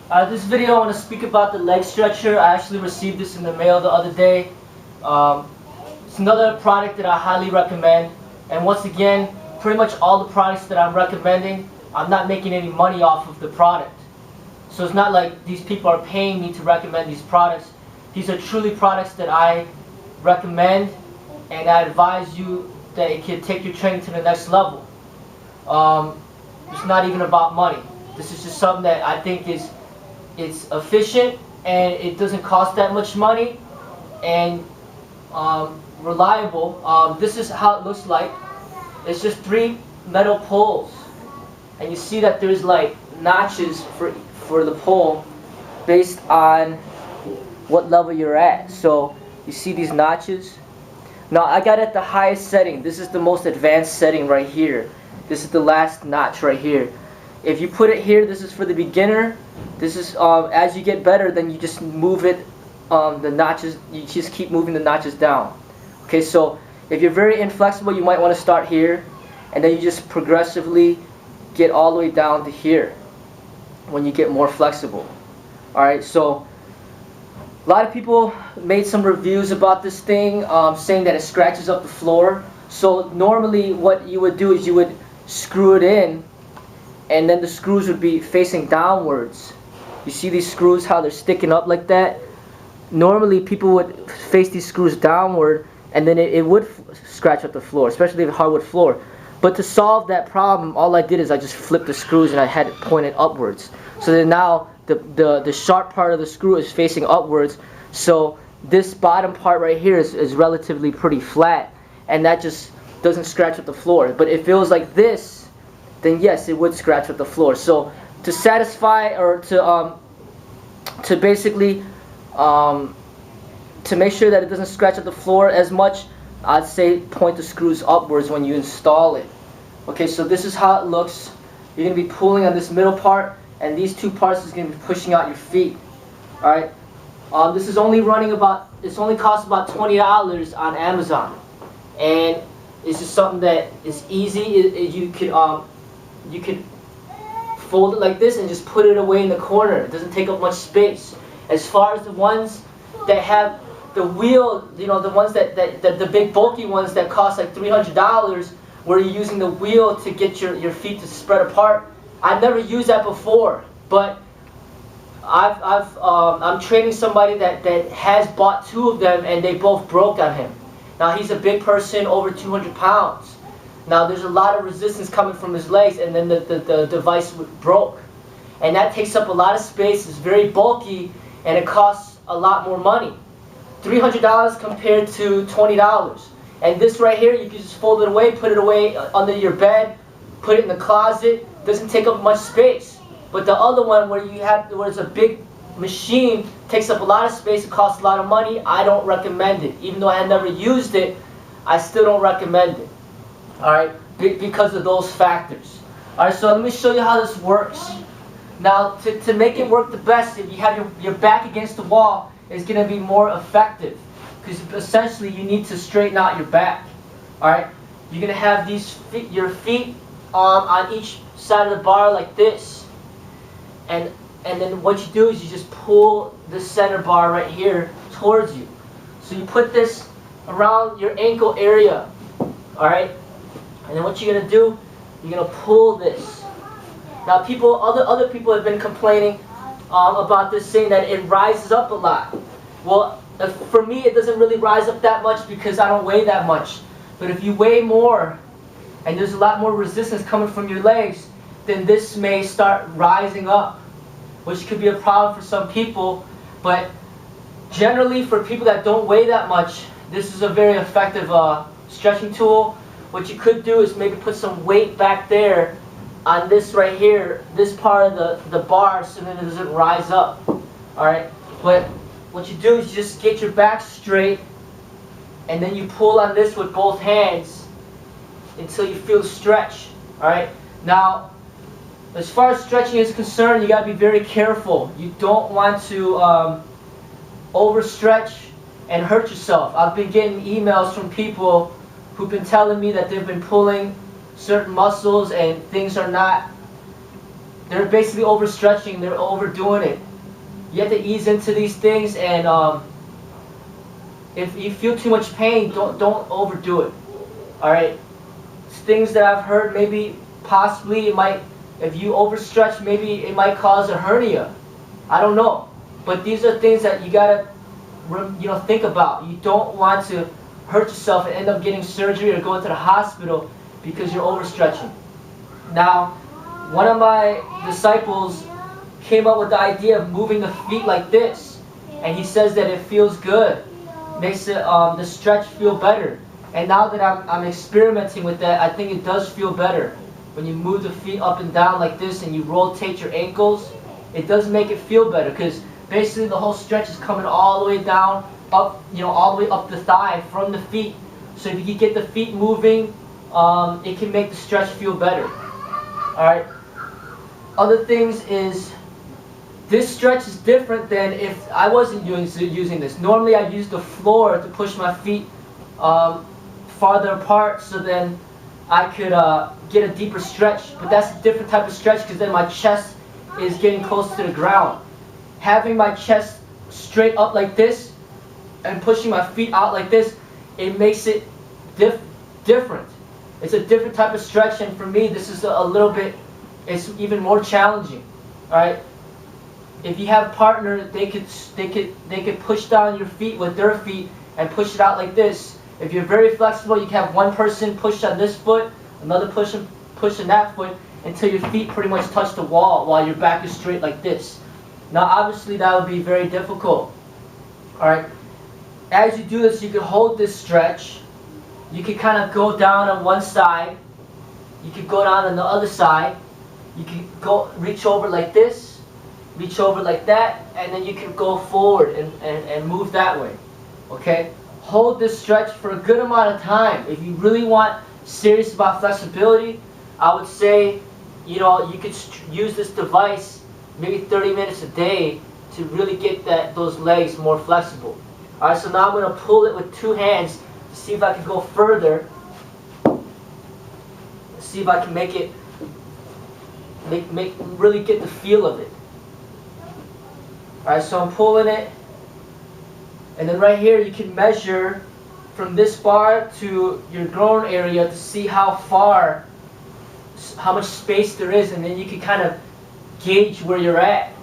This video I want to speak about the leg stretcher. I actually received this in the mail the other day. It's another product that I highly recommend. And once again, pretty much all the products that I'm recommending, I'm not making any money off of the product. So it's not like these people are paying me to recommend these products. These are truly products that I recommend, and I advise you that it can take your training to the next level. It's not even about money. This is just something that I think it's efficient, and it doesn't cost that much money, and reliable. This is how it looks like. It's just 3 metal poles, and you see that there's like notches for the pole based on what level you're at. So you see these notches. Now I got it at the highest setting. This is the most advanced setting right here. This is the last notch right here. If you put it here, this is for the beginner. This is as you get better, then you just move it, the notches. You just keep moving the notches down. Okay, so if you're very inflexible, you might want to start here, and then you just progressively get all the way down to here when you get more flexible. All right, so a lot of people made some reviews about this thing, saying that it scratches up the floor. So normally what you would do is you would screw it in, and then the screws would be facing downwards. You see these screws, how they're sticking up like that? Normally people would face these screws downward, and then it would scratch up the floor, especially if hardwood floor. But to solve that problem, all I did is I just flipped the screws and I had it pointed upwards. So then now the sharp part of the screw is facing upwards, so this bottom part right here is relatively pretty flat, and that just doesn't scratch up the floor. But if it was like this, then yes, it would scratch up the floor. So to satisfy, or to basically to make sure that it doesn't scratch up the floor as much, I'd say point the screws upwards when you install it. Okay, so this is how it looks. You're going to be pulling on this middle part, and these two parts is going to be pushing out your feet. Alright, this is only running about, it's only cost about $20 on Amazon, and it's just something that is easy. You could fold it like this and just put it away in the corner. It doesn't take up much space. As far as the ones that have the wheel, you know, the ones the big bulky ones that cost like $300, where you're using the wheel to get your feet to spread apart, I've never used that before, but I'm training somebody that has bought 2 of them, and they both broke on him. Now he's a big person, over 200 pounds. Now there's a lot of resistance coming from his legs, and then the device broke. And that takes up a lot of space, it's very bulky, and it costs a lot more money. $300 compared to $20. And this right here, you can just fold it away, put it away under your bed, put it in the closet. Doesn't take up much space. But the other one, where it's a big machine, takes up a lot of space, it costs a lot of money. I don't recommend it. Even though I had never used it, I still don't recommend it. Alright, because of those factors. Alright, so let me show you how this works. Now, to make it work the best, if you have your back against the wall, it's going to be more effective. Because essentially you need to straighten out your back. Alright, you're going to have your feet on each side of the bar like this. And then what you do is you just pull the center bar right here towards you. So you put this around your ankle area. Alright? And then what you're going to do, you're going to pull this. Now other people have been complaining about this, saying that it rises up a lot. Well, for me it doesn't really rise up that much because I don't weigh that much. But if you weigh more, and there's a lot more resistance coming from your legs, then this may start rising up, which could be a problem for some people. But generally, for people that don't weigh that much, this is a very effective stretching tool. What you could do is maybe put some weight back there on this right here, this part of the bar, so that it doesn't rise up. Alright, but what you do is you just get your back straight, and then you pull on this with both hands until you feel stretch. Alright, now as far as stretching is concerned, you got to be very careful. You don't want to overstretch and hurt yourself. I've been getting emails from people who've been telling me that they've been pulling certain muscles and things are not they're basically overstretching, they're overdoing it. You have to ease into these things, and if you feel too much pain, don't overdo it. All right. It's things that I've heard. Maybe possibly it might, if you overstretch, maybe it might cause a hernia. I don't know. But these are things that you gotta, think about. You don't want to hurt yourself and end up getting surgery or going to the hospital because you're overstretching. Now, one of my disciples came up with the idea of moving the feet like this, and he says that it feels good, makes it the stretch feel better. And now that I'm experimenting with that, I think it does feel better. When you move the feet up and down like this and you rotate your ankles, it does make it feel better, because basically the whole stretch is coming all the way down, up, all the way up the thigh from the feet. So if you can get the feet moving, it can make the stretch feel better. Alright. Other things is, this stretch is different than if I wasn't using this. Normally I use the floor to push my feet farther apart, so then I could get a deeper stretch. But that's a different type of stretch, because then my chest is getting close to the ground. Having my chest straight up like this and pushing my feet out like this, it makes it different. It's a different type of stretch, and for me this is a little bit, it's even more challenging. Alright? If you have a partner, they could push down your feet with their feet and push it out like this. If you're very flexible, you can have one person push on this foot, another push on that foot, until your feet pretty much touch the wall while your back is straight like this. Now obviously that would be very difficult. Alright? As you do this, you can hold this stretch. You can kind of go down on one side. You can go down on the other side. You can reach over like this, reach over like that, and then you can go forward and move that way. Okay? Hold this stretch for a good amount of time. If you really want serious about flexibility, I would say, you could use this device maybe 30 minutes a day to really get those legs more flexible. Alright, so now I'm going to pull it with two hands to see if I can go further. See if I can make it, really get the feel of it. Alright, so I'm pulling it. And then right here you can measure from this bar to your groin area to see how much space there is, and then you can kind of gauge where you're at.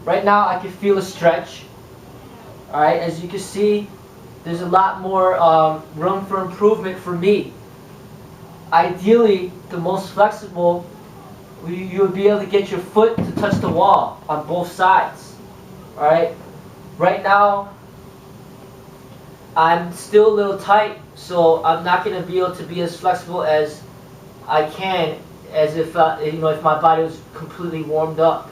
Right now I can feel a stretch. Alright, as you can see, there's a lot more room for improvement for me. Ideally, the most flexible, you would be able to get your foot to touch the wall on both sides. Alright, right now I'm still a little tight, so I'm not going to be able to be as flexible as I can, as if if my body was completely warmed up.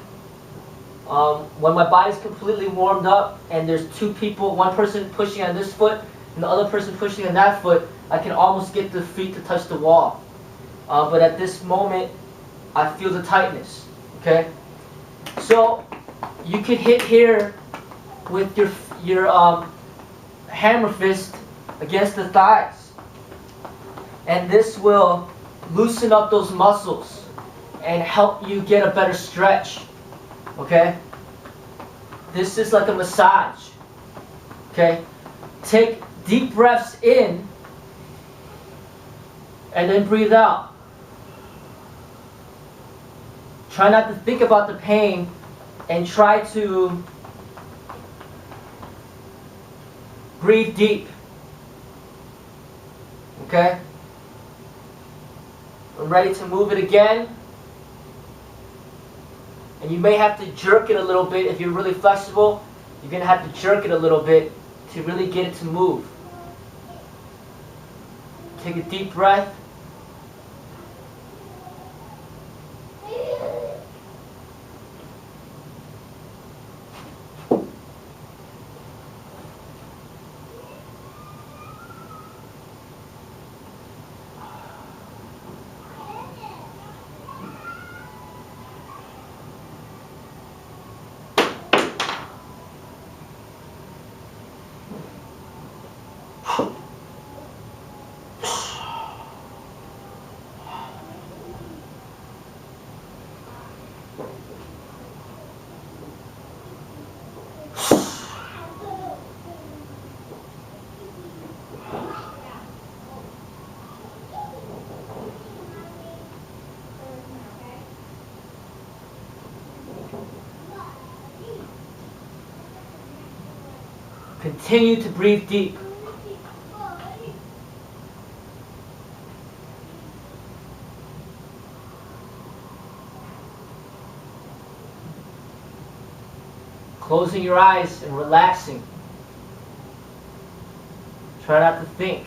When my body's completely warmed up and there's two people, one person pushing on this foot and the other person pushing on that foot, I can almost get the feet to touch the wall. But at this moment, I feel the tightness. Okay, so you can hit here with your hammer fist against the thighs, and this will loosen up those muscles and help you get a better stretch. Okay, this is like a massage. Okay, take deep breaths in and then breathe out. Try not to think about the pain and try to breathe deep. Okay? I'm ready to move it again. And you may have to jerk it a little bit. If you're really flexible, you're going to have to jerk it a little bit to really get it to move. Take a deep breath. Continue to breathe deep. Closing your eyes and relaxing. Try not to think.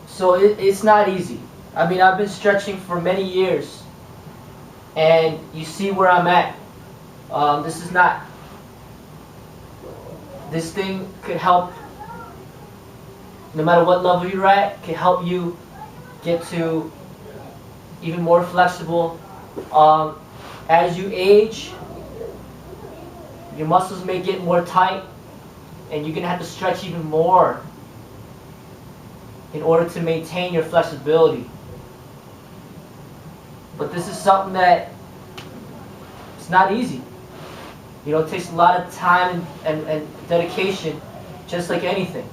So it's not easy. I mean, I've been stretching for many years, and you see where I'm at. This is not. This thing could help, no matter what level you're at, can help you get to even more flexible. As you age, your muscles may get more tight, and you're gonna have to stretch even more in order to maintain your flexibility. But this is something that it's not easy. You know, it takes a lot of time and dedication, just like anything.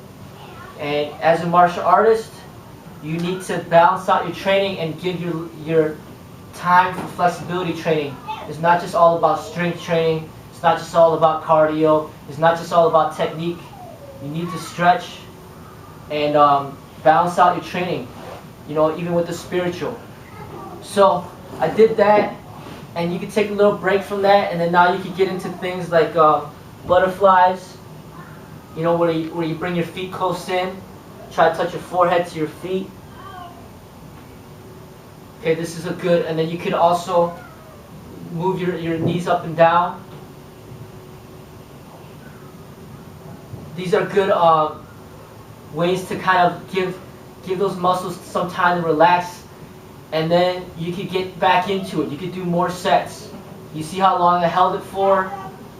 And as a martial artist, you need to balance out your training and give your time for flexibility training. It's not just all about strength training. It's not just all about cardio. It's not just all about technique. You need to stretch and balance out your training, you know, even with the spiritual. So I did that, and you can take a little break from that, and then now you can get into things like butterflies, you know, where you bring your feet close in, try to touch your forehead to your feet. Okay, this is a good, and then you can also move your knees up and down. These are good ways to kind of give those muscles some time to relax, and then you could get back into it. You could do more sets. You see how long I held it for?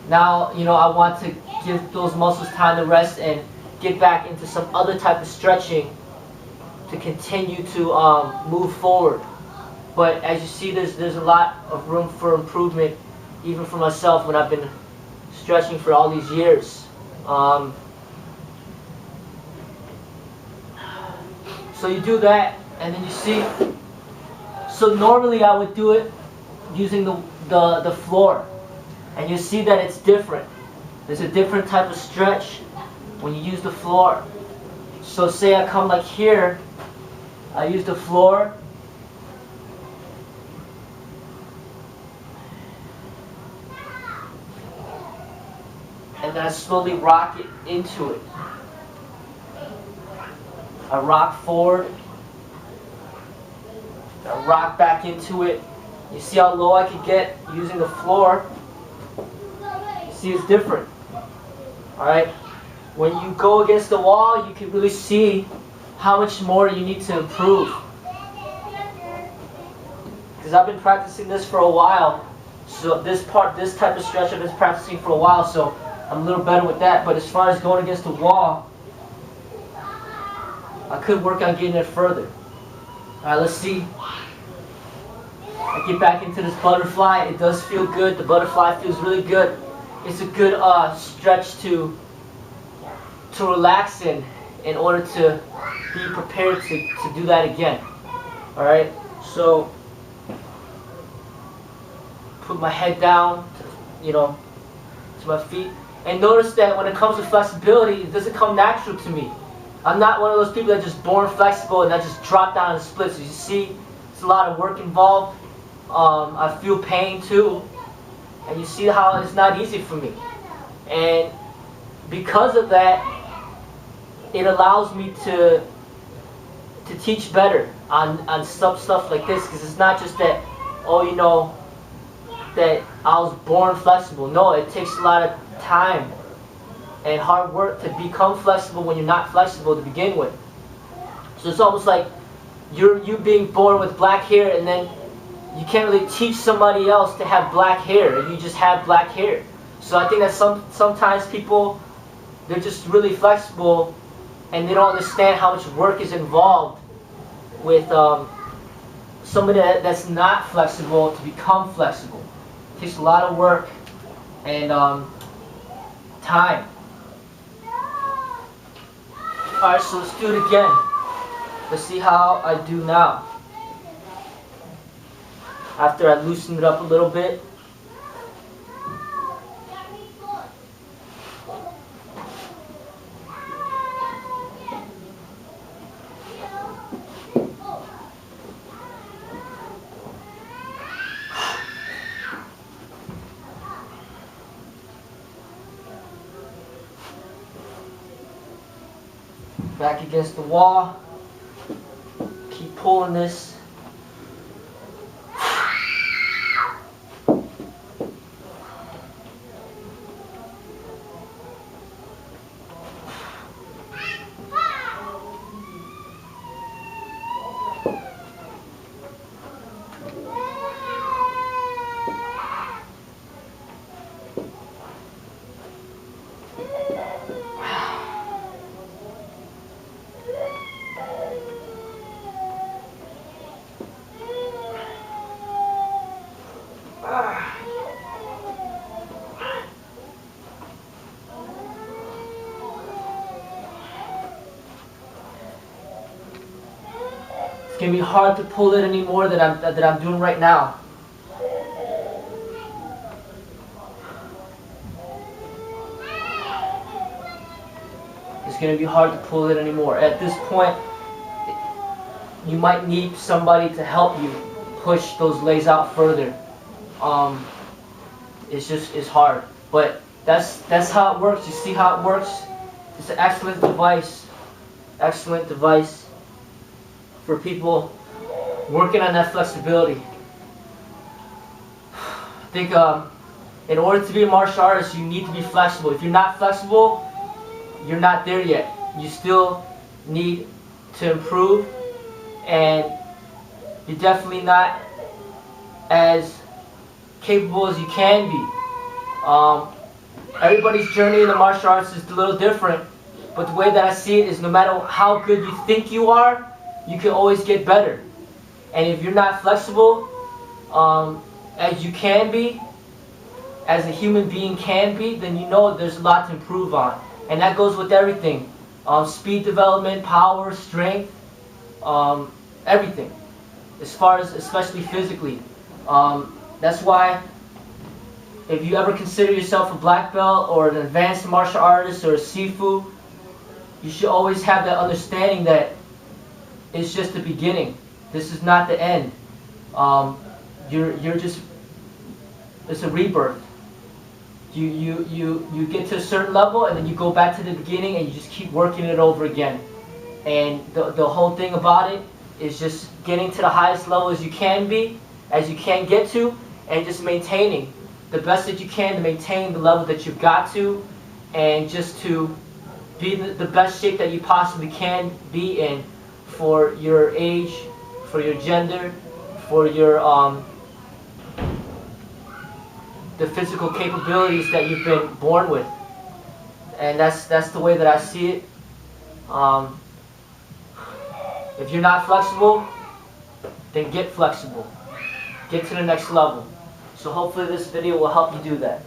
Now, you know, I want to give those muscles time to rest and get back into some other type of stretching to continue to move forward. But as you see, there's a lot of room for improvement, even for myself when I've been stretching for all these years. So you do that, and then you see. So normally I would do it using the floor, and you see that it's different. There's a different type of stretch when you use the floor. So say I come like here, I use the floor, and then I slowly rock it into it. I rock forward, I rock back into it. You see how low I can get using the floor? You see it's different. Alright? When you go against the wall, you can really see how much more you need to improve. Because I've been practicing this for a while. So this type of stretch I've been practicing for a while, so I'm a little better with that. But as far as going against the wall, I could work on getting it further. Alright, let's see. I get back into this butterfly. It does feel good. The butterfly feels really good. It's a good stretch to relax in order to be prepared to do that again. Alright, so put my head down, you know, to my feet. And notice that when it comes to flexibility, it doesn't come natural to me. I'm not one of those people that just born flexible and that just drop down and split. So you see, it's a lot of work involved. I feel pain too. And you see how it's not easy for me. And because of that, it allows me to teach better. on stuff like this, because it's not just that, oh, you know, that I was born flexible. No, it takes a lot of time and hard work to become flexible when you're not flexible to begin with. So it's almost like you being born with black hair, and then you can't really teach somebody else to have black hair, and you just have black hair. So I think that sometimes people, they're just really flexible, and they don't understand how much work is involved with somebody that's not flexible to become flexible. It takes a lot of work and time. Alright, so let's do it again. Let's see how I do now. After I loosen it up a little bit. Back against the wall. Keep pulling this. It's gonna be hard to pull it anymore than I'm doing right now. It's gonna be hard to pull it anymore. At this point, you might need somebody to help you push those legs out further. It's hard, but that's how it works. You see how it works? It's an excellent device. Excellent device for people working on that flexibility. I think in order to be a martial artist, you need to be flexible. If you're not flexible, you're not there yet. You still need to improve, and you're definitely not as capable as you can be. Everybody's journey in the martial arts is a little different, but the way that I see it is, no matter how good you think you are, you can always get better. And if you're not flexible as you can be, as a human being can be, then you know there's a lot to improve on. And that goes with everything. Speed development, power, strength, everything. As far as, especially physically. That's why if you ever consider yourself a black belt or an advanced martial artist or a Sifu, you should always have that understanding that it's just the beginning. This is not the end. You're just, it's a rebirth. You get to a certain level, and then you go back to the beginning, and you just keep working it over again. And the whole thing about it is just getting to the highest level as you can be, as you can get to, and just maintaining the best that you can to maintain the level that you've got to, and just to be the best shape that you possibly can be in for your age, for your gender, for your the physical capabilities that you've been born with. And that's the way that I see it. If you're not flexible, then get flexible. Get to the next level. So hopefully this video will help you do that.